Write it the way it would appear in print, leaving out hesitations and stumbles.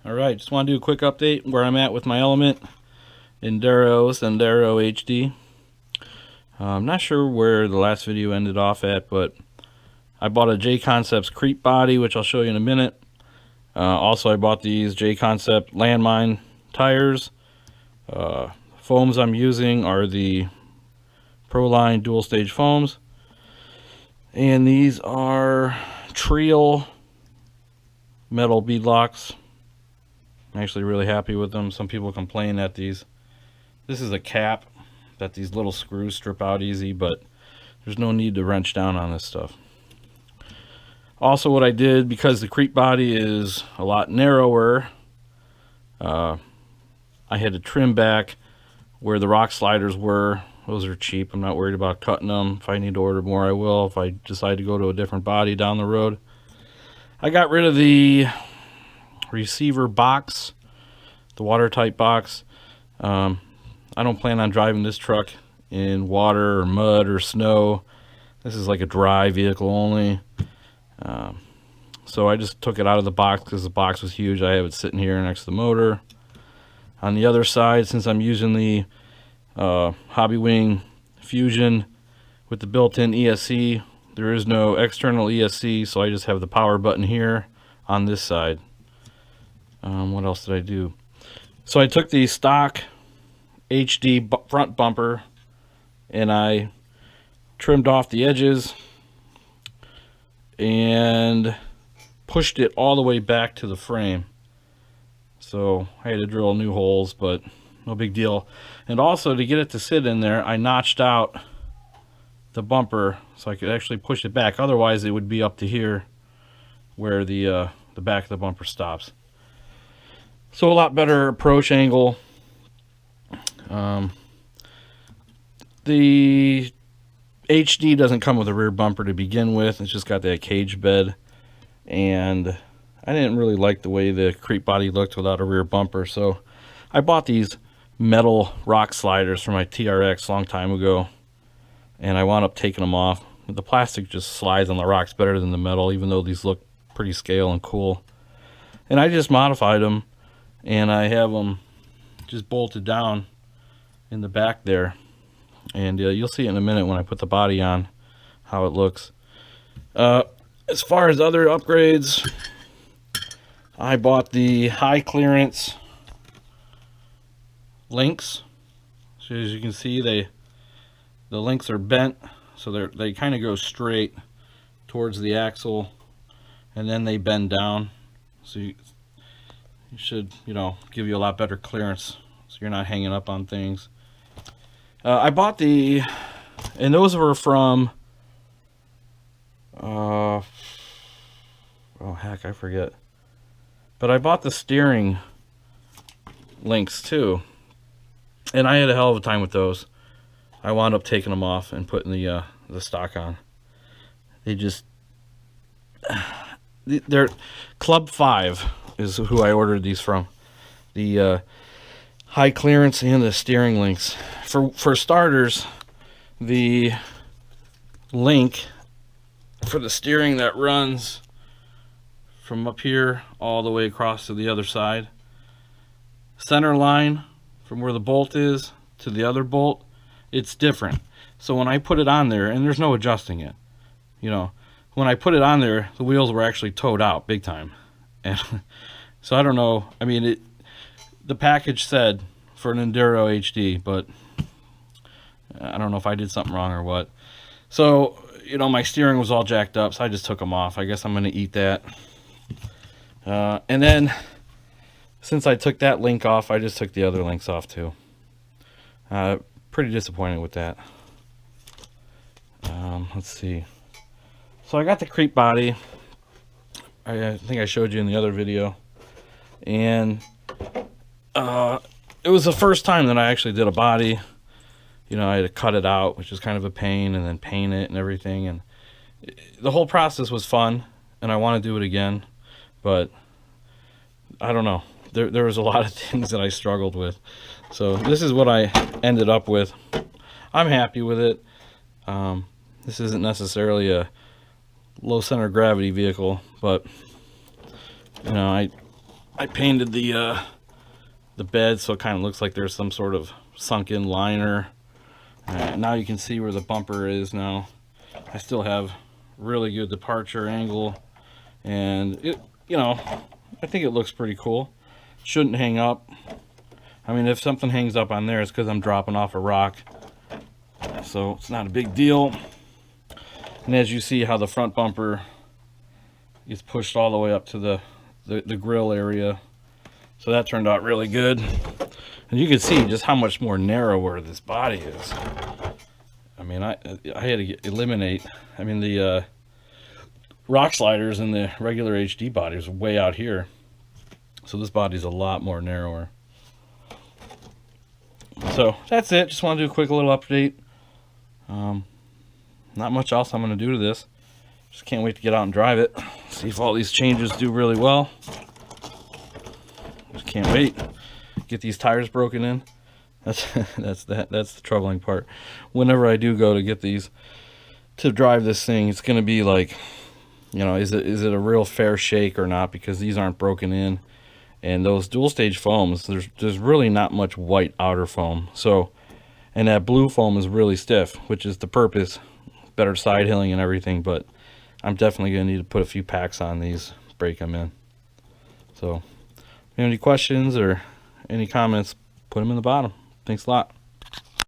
Alright, just want to do a quick update where I'm at with my element Sendero HD. I'm not sure where the last video ended off at, but I bought a J Concepts creep body, which I'll show you in a minute. Also, I bought these J Concept landmine tires. Foams I'm using are the Proline dual stage foams, and these are Trial metal beadlocks. I'm actually really happy with them. Some people complain that this is a cap that these little screws strip out easy, but there's no need to wrench down on this stuff. Also, what I did, because the creep body is a lot narrower, I had to trim back where the rock sliders were. Those are cheap. I'm not worried about cutting them. If I need to order more, I will. If I decide to go to a different body down the road. I got rid of the receiver box, the watertight box. I don't plan on driving this truck in water or mud or snow. This is like a dry vehicle only. So I just took it out of the box because the box was huge. I have it sitting here next to the motor. On the other side, since I'm using the Hobby Wing Fusion with the built-in ESC, there is no external ESC, so I just have the power button here on this side. What else did I do? So I took the stock HD front bumper and I trimmed off the edges and pushed it all the way back to the frame. So I had to drill new holes, but no big deal. And also, to get it to sit in there, I notched out the bumper so I could actually push it back. Otherwise, it would be up to here where the back of the bumper stops. So a lot better approach angle. The HD doesn't come with a rear bumper to begin with. It's just got that cage bed, and I didn't really like the way the creep body looked without a rear bumper, so I bought these metal rock sliders for my TRX a long time ago, and I wound up taking them off. The plastic just slides on the rocks better than the metal, even though these look pretty scale and cool. And I just modified them, and I have them just bolted down in the back there, and you'll see it in a minute when I put the body on how it looks. As far as other upgrades, I bought the high clearance links. So as you can see, the links are bent, so they kind of go straight towards the axle, and then they bend down. So you should, give you a lot better clearance, so you're not hanging up on things. I bought and those were from, oh heck, I forget. But I bought the steering links too, and I had a hell of a time with those. I wound up taking them off and putting the stock on. They're Club 5 is who I ordered these from. The high clearance and the steering links. For starters, the link for the steering that runs from up here all the way across to the other side, center line from where the bolt is to the other bolt, it's different. So when I put it on there, and there's no adjusting it, when I put it on there, the wheels were actually towed out big time. And so I don't know, I mean, the package said for an Sendero HD, but I don't know if I did something wrong or what. So, my steering was all jacked up, so I just took them off. I guess I'm going to eat that. And then, since I took that link off, I just took the other links off too. Pretty disappointed with that. Let's see. So I got the creep body. I think I showed you in the other video. And it was the first time that I actually did a body. I had to cut it out, which was kind of a pain, and then paint it and everything. And the whole process was fun, and I want to do it again. But I don't know. There was a lot of things that I struggled with. So this is what I ended up with. I'm happy with it. This isn't necessarily a low center of gravity vehicle, but I I painted the bed so it kind of looks like there's some sort of sunken liner. Now you can see where the bumper is now. I still have really good departure angle, and it, you know, I think it looks pretty cool. Shouldn't hang up. I mean, if something hangs up on there, it's because I'm dropping off a rock, so it's not a big deal. And as you see how the front bumper is pushed all the way up to the grill area, so that turned out really good. And you can see just how much more narrower this body is. I mean, I had to eliminate, I mean, the rock sliders in the regular HD body was way out here, so this body's a lot more narrower. So that's it. Just want to do a quick little update. Not much else I'm going to do to this. Just can't wait to get out and drive it. See if all these changes do really well. Just can't wait. Get these tires broken in. That's the troubling part. Whenever I do go to get these to drive this thing, it's going to be like, you know, is it a real fair shake or not? Because these aren't broken in. And those dual stage foams, there's really not much white outer foam. So, and that blue foam is really stiff, which is the purpose, better side hilling and everything. But I'm definitely going to need to put a few packs on these, break them in. So, if you have any questions or any comments, put them in the bottom. Thanks a lot.